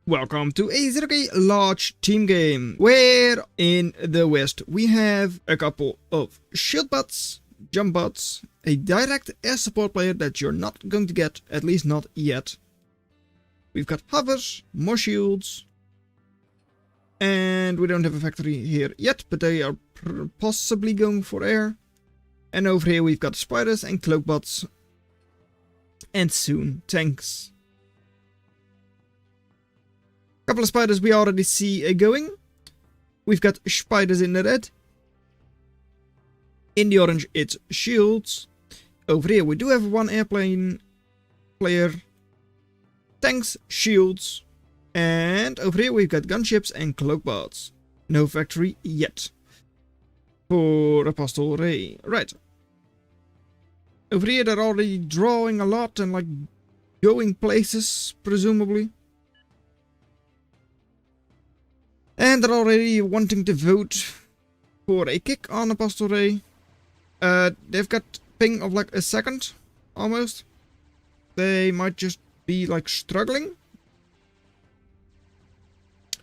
Welcome to a zerok large team game, where in the west we have a couple of shield bots, jump bots, a direct air support player that you're not going to get, at least not yet. We've got hovers, more shields, and we don't have a factory here yet, but they are possibly going for air. And over here we've got spiders and cloak bots, and soon tanks. Couple of spiders we already see going. We've got spiders in the red. In the orange it's shields. Over here we do have one airplane player. Tanks, shields. And over here we've got gunships and cloak bots. No factory yet. For Apostle Ray. Right. Over here they're already drawing a lot and like going places, presumably. And they're already wanting to vote for a kick on Apostle Ray. They've got ping of like a second, almost. They might just be like struggling.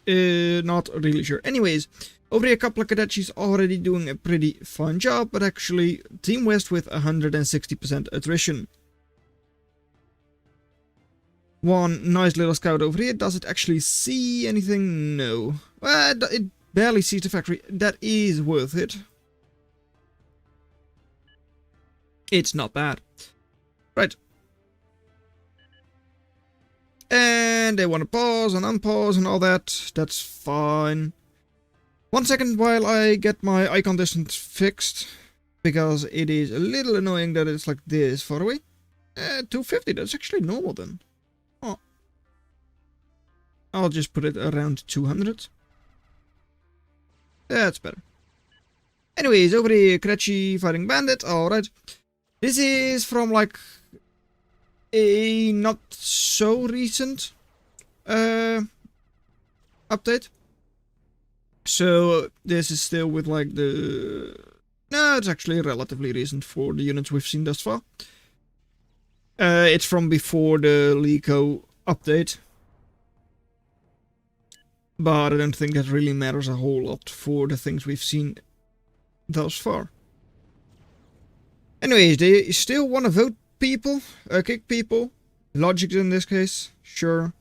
Not really sure. Anyways, over here a couple of Kadachis already doing a pretty fine job, but actually Team West with 160% attrition. One nice little scout over here. Does it actually see anything? No. It barely sees the factory. That is worth it. It's not bad. Right. And they want to pause and unpause and all that. That's fine. 1 second while I get my icon distance fixed. Because it is a little annoying that it's like this far away. 250, that's actually normal then. Oh. I'll just put it around 200. That's better. Anyways, over here, Kretchy fighting bandit. Alright. This is from like a not so recent update. So this is still with like the... No, it's actually relatively recent for the units we've seen thus far. It's from before the Lico update. But I don't think that really matters a whole lot for the things we've seen thus far. Anyways, they still want to vote people, kick people. Logic in this case, sure.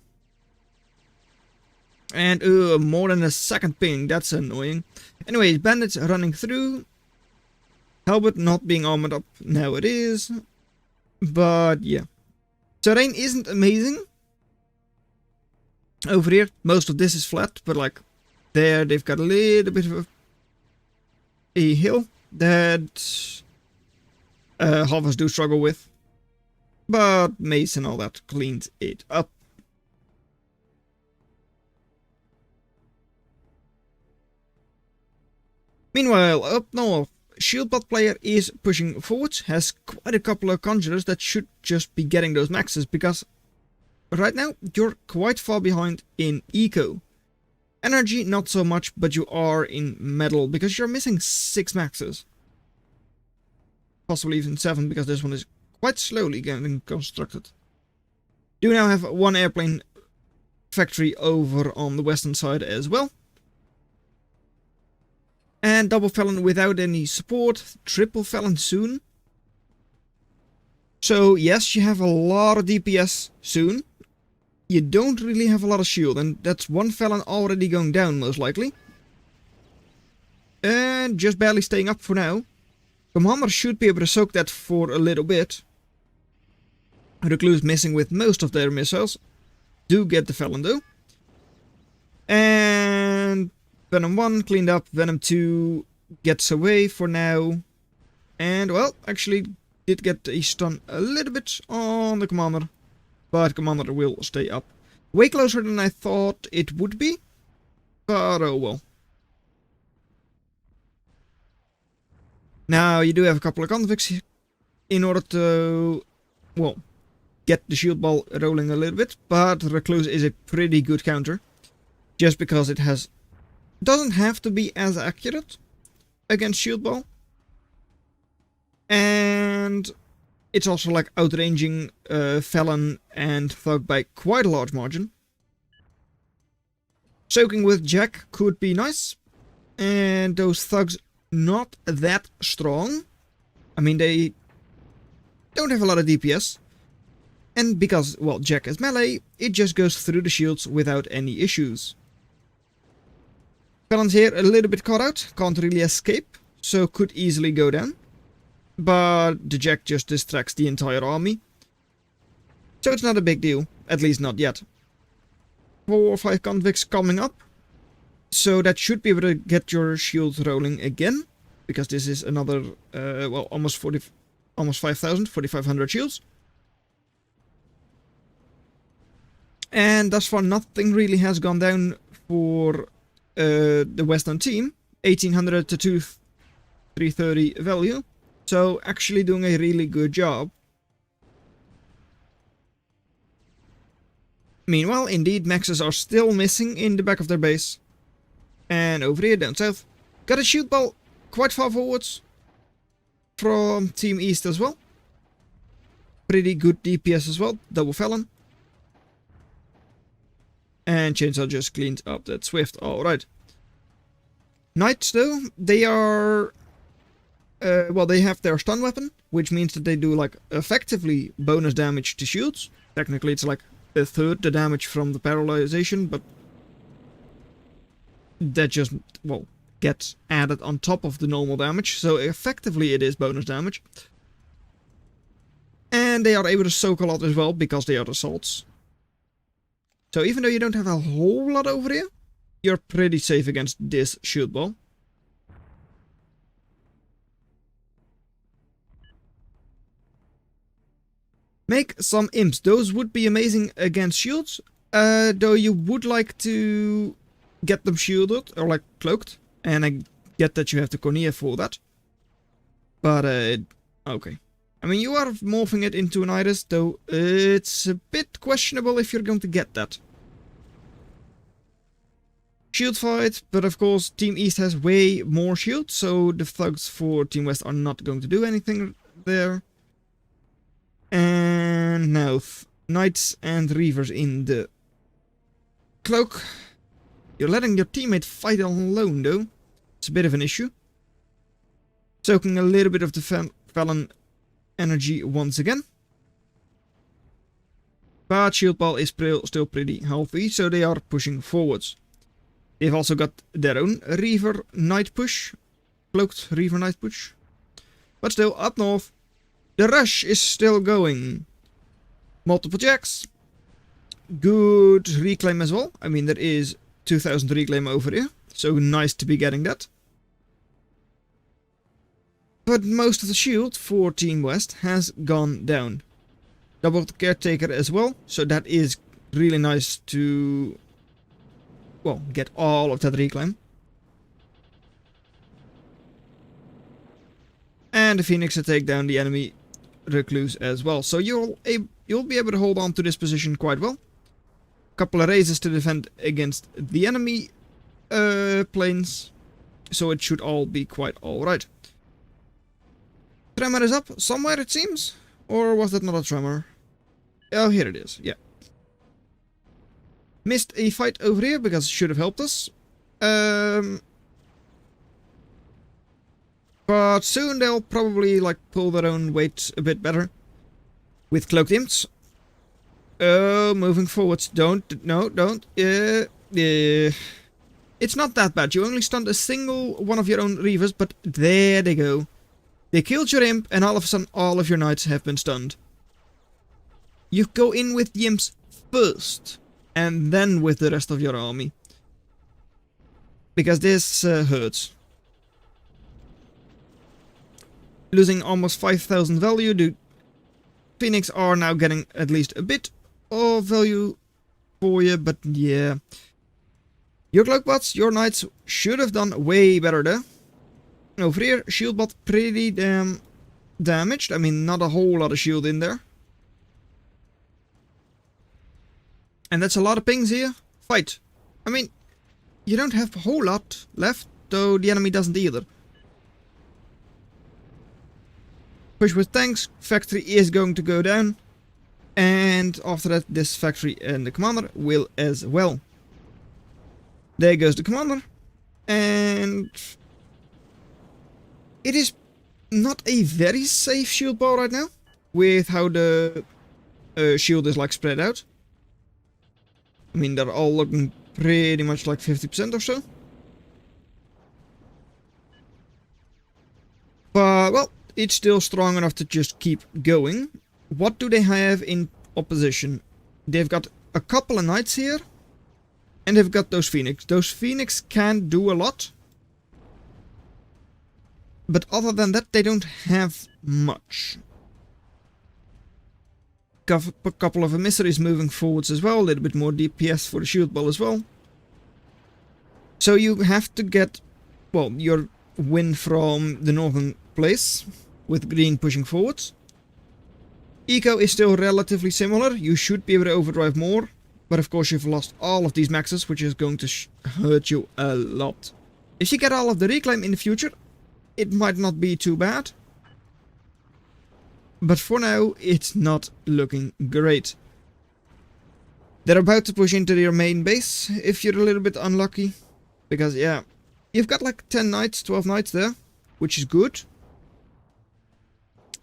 And more than a second ping, that's annoying. Anyways, bandits running through. Halbert not being armored up, now it is. But yeah. Terrain isn't amazing. Over here, most of this is flat, but like there they've got a little bit of a hill that hovers do struggle with. But mace and all that cleans it up. Meanwhile, up north, Shieldbot player is pushing forwards, has quite a couple of conjurers that should just be getting those maxes, because right now you're quite far behind in eco. Energy not so much, but you are in metal, because you're missing 6 maxes. Possibly even 7, because this one is quite slowly getting constructed. Do now have one airplane factory over on the western side as well. And double Felon without any support, triple Felon soon. So yes, you have a lot of DPS soon. You don't really have a lot of shield, and that's one Felon already going down most likely. And just barely staying up for now. Commander should be able to soak that for a little bit. Recluse missing with most of their missiles. Do get the Felon though. And Venom 1 cleaned up, Venom 2 gets away for now. And, well, actually did get a stun a little bit on the Commander. But Commander will stay up. Way closer than I thought it would be. But, oh well. Now, you do have a couple of convicts in order to, well, get the shield ball rolling a little bit. But Recluse is a pretty good counter. Just because it doesn't have to be as accurate against shield ball. And it's also like outranging Felon and Thug by quite a large margin. Soaking with Jack could be nice. And those thugs not that strong. I mean, they don't have a lot of DPS. And because, well, Jack is melee, it just goes through the shields without any issues. Felons here a little bit caught out, can't really escape, so could easily go down. But the Jack just distracts the entire army. So it's not a big deal, at least not yet. 4 or 5 convicts coming up. So that should be able to get your shield rolling again. Because this is another, well, almost 5,000, 4,500 shields. And thus far nothing really has gone down for the Western team. 1800 to 330 value. So actually doing a really good job. Meanwhile, indeed, maxes are still missing in the back of their base. And over here, down south, got a shield ball quite far forwards from Team East as well. Pretty good DPS as well, double Felon. And Chainsaw just cleaned up that Swift, alright. Knights though, they are... well, they have their stun weapon, which means that they do like effectively bonus damage to shields. Technically it's like a third the damage from the paralyzation, but that just, well, gets added on top of the normal damage, so effectively it is bonus damage. And they are able to soak a lot as well, because they are assaults. So even though you don't have a whole lot over here, you're pretty safe against this shield ball. Make some imps. Those would be amazing against shields. Though you would like to get them shielded or like cloaked. And I get that you have the Cornea for that. But okay. I mean, you are morphing it into an Iris, though it's a bit questionable if you're going to get that. Shield fight, but of course Team East has way more shield, so the thugs for Team West are not going to do anything there. And now, Knights and Reavers in the cloak. You're letting your teammate fight alone, though. It's a bit of an issue. Soaking a little bit of the Felon energy once again. But Shield Ball is still pretty healthy, so they are pushing forwards. They've also got their own Reaver Knight push. Cloaked Reaver Knight push. But still, up north, the rush is still going. Multiple jacks. Good reclaim as well. I mean, there is 2000 reclaim over here. So nice to be getting that. But most of the shield for Team West has gone down. Double Caretaker as well. So that is really nice to, well, get all of that reclaim. And the Phoenix to take down the enemy Recluse as well. So you'll be able to hold on to this position quite well. Couple of raises to defend against the enemy planes. So it should all be quite alright. Tremor is up somewhere, it seems. Or was that not a tremor? Oh, here it is. Yeah. Missed a fight over here because it should have helped us. But soon they'll probably like pull their own weight a bit better. With cloaked imps. Oh, moving forwards. Don't. No, don't. It's not that bad. You only stunned a single one of your own Reavers, but there they go. They killed your imp, and all of a sudden all of your knights have been stunned. You go in with the imps first, and then with the rest of your army. Because this hurts. Losing almost 5,000 value, the Phoenix are now getting at least a bit of value for you, but yeah. Your Cloakbots, your Knights should have done way better there. Over here, Shieldbot pretty damn damaged. I mean, not a whole lot of shield in there. And that's a lot of pings here. Fight. I mean, you don't have a whole lot left, though the enemy doesn't either. Push with tanks, factory is going to go down. And after that, this factory and the commander will as well. There goes the commander. And it is not a very safe shield ball right now, with how the shield is like spread out. I mean, they're all looking pretty much like 50% or so. But, well, it's still strong enough to just keep going. What do they have in opposition? They've got a couple of knights here. And they've got those Phoenix. Those Phoenix can do a lot. But other than that, they don't have much. A couple of emissaries moving forwards as well. A little bit more DPS for the shield ball as well. So you have to get, well, your win from the northern place. With green pushing forwards. Eco is still relatively similar. You should be able to overdrive more. But of course you've lost all of these maxes, which is going to hurt you a lot. If you get all of the reclaim in the future, it might not be too bad. But for now, it's not looking great. They're about to push into your main base, if you're a little bit unlucky. Because, yeah, you've got like 10 knights, 12 knights there, which is good.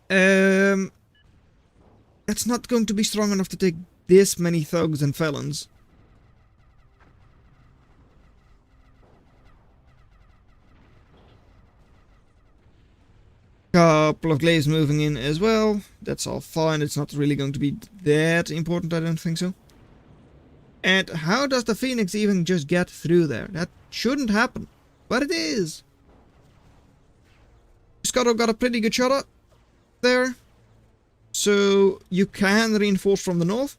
That's not going to be strong enough to take this many thugs and felons. Couple of glaives moving in as well. That's all fine. It's not really going to be that important, I don't think so. And how does the Phoenix even just get through there? That shouldn't happen. But it is. Scotto got a pretty good shot up there. So you can reinforce from the north.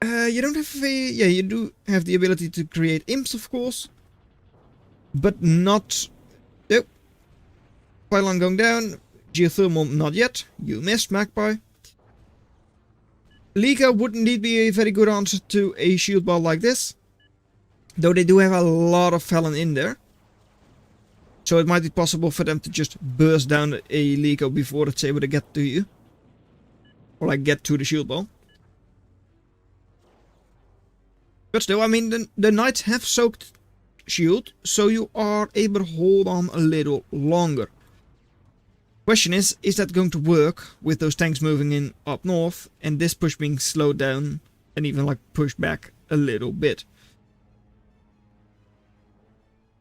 You don't have a... Yeah, you do have the ability to create imps, of course. But not... Nope. Pylon going down. Geothermal, not yet. You missed, Magpie. Liga would indeed be a very good answer to a shield ball like this. Though they do have a lot of Felon in there. So it might be possible for them to just burst down a Liga before it's able to get to you. Or like get to the shield ball. But still, I mean, the knights have soaked shield, so you are able to hold on a little longer. Question is that going to work with those tanks moving in up north, and this push being slowed down, and even like pushed back a little bit?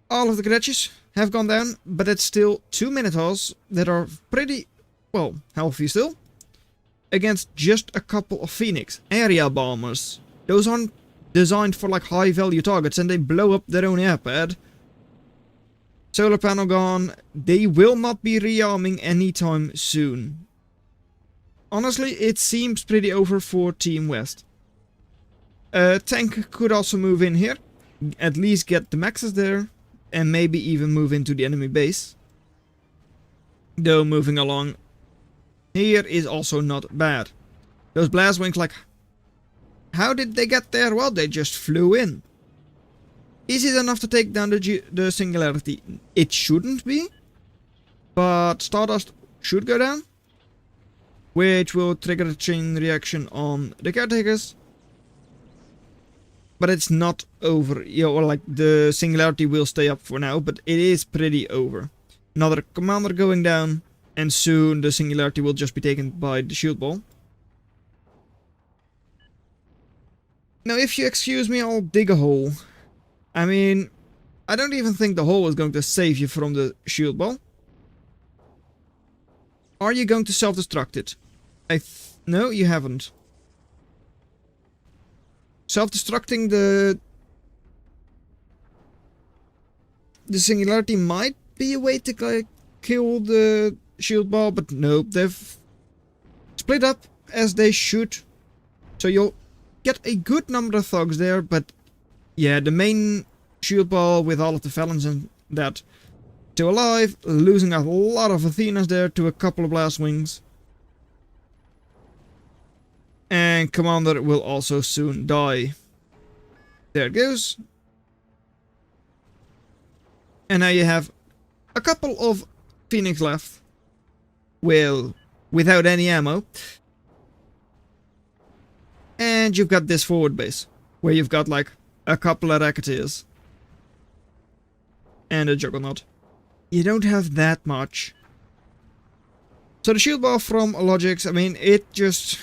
All of the Gretches have gone down, but it's still 2 Minotaurs that are pretty, well, healthy still. Against just a couple of Phoenix. Area bombers. Those aren't designed for like high value targets and they blow up their own airpad. Solar panel gone. They will not be rearming anytime soon. Honestly, it seems pretty over for Team West. Tank could also move in here. At least get the maxes there. And maybe even move into the enemy base. Though moving along here is also not bad. Those blast wings, like, how did they get there? Well, they just flew in. Is it enough to take down the Singularity? It shouldn't be. But Stardust should go down. Which will trigger a chain reaction on the Caretakers. But it's not over. You know, like the Singularity will stay up for now, but it is pretty over. Another commander going down. And soon the Singularity will just be taken by the shield ball. Now, if you excuse me, I'll dig a hole. I mean, I don't even think the hole is going to save you from the shield ball. Are you going to self-destruct it? No, you haven't. Self-destructing the Singularity might be a way to like, kill the shield ball, but nope, they've split up as they should. So you'll get a good number of thugs there, but yeah, the main shield ball with all of the Felons and that still alive, losing a lot of Athenas there to a couple of blast wings. And Commander will also soon die. There it goes. And now you have a couple of Phoenix left. Well, without any ammo. And you've got this forward base. Where you've got like a couple of Racketeers. And a Juggernaut. You don't have that much. So the shield ball from Logix, I mean, it just...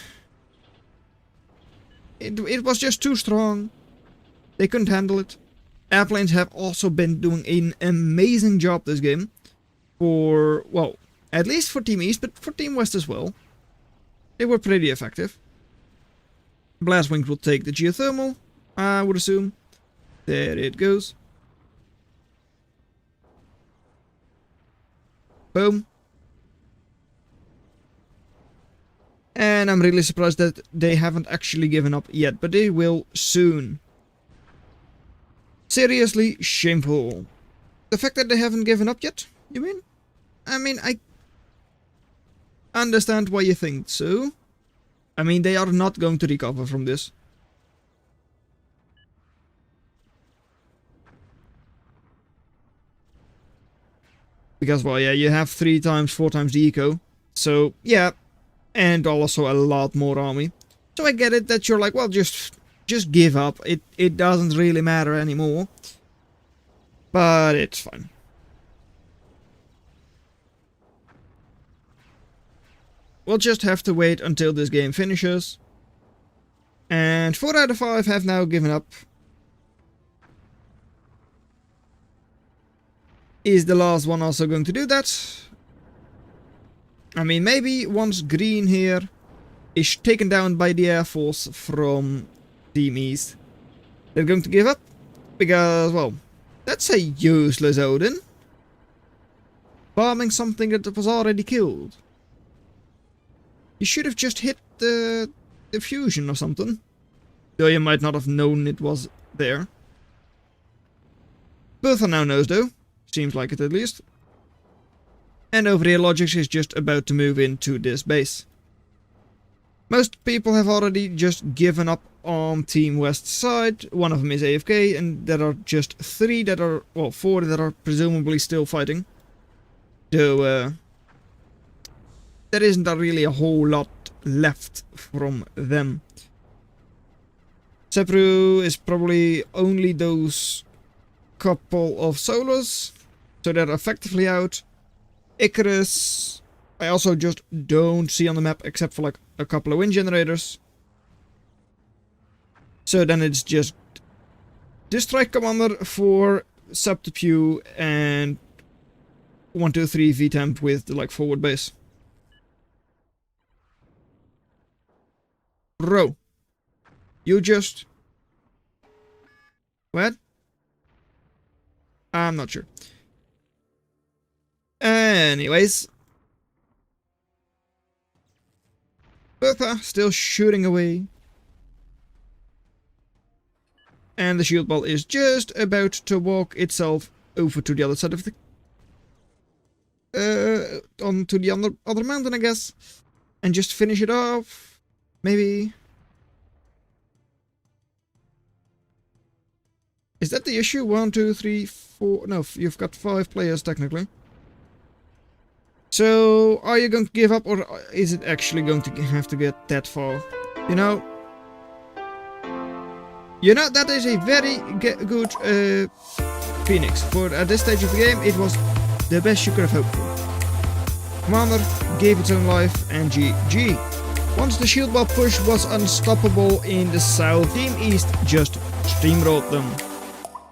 It was just too strong. They couldn't handle it. Airplanes have also been doing an amazing job this game. For, well, at least for Team East, but for Team West as well. They were pretty effective. Blastwing will take the geothermal, I would assume. There it goes. Boom. And I'm really surprised that they haven't actually given up yet, but they will soon. Seriously shameful. The fact that they haven't given up yet, you mean? I mean, I understand why you think so. I mean, they are not going to recover from this. Because, well, yeah, you have 3 times, 4 times the eco. So, yeah. And also a lot more army. So I get it that you're like, well, just give up. It doesn't really matter anymore. But it's fine. We'll just have to wait until this game finishes. And 4 out of 5 have now given up. Is the last one also going to do that? I mean, maybe once green here is taken down by the Air Force from Team East, they're going to give up. Because, well, that's a useless Odin. Bombing something that was already killed. You should have just hit the fusion or something. Though you might not have known it was there. Bertha now knows though. Seems like it at least. And over here Logix is just about to move into this base. Most people have already just given up on Team West side. One of them is AFK and there are just 3 that are, well, 4 that are presumably still fighting. Though, there isn't really a whole lot left from them. Sepru is probably only those couple of solos, so they're effectively out. Icarus, I also just don't see on the map except for like a couple of wind generators. So then it's just the strike commander for Subtepu and 1, 2, 3 V-Temp with the like forward base. Bro, you just... What? I'm not sure. Anyways. Bertha still shooting away. And the shield ball is just about to walk itself over to the other side of the... onto the other mountain, I guess. And just finish it off. Maybe. Is that the issue? 1, 2, 3, 4... No, you've got 5 players technically. So, are you going to give up or is it actually going to have to get that far? You know, that is a very good Phoenix. For at this stage of the game, it was the best you could have hoped for. Commander gave its own life and GG. Once the shield ball push was unstoppable in the south, Team East just steamrolled them.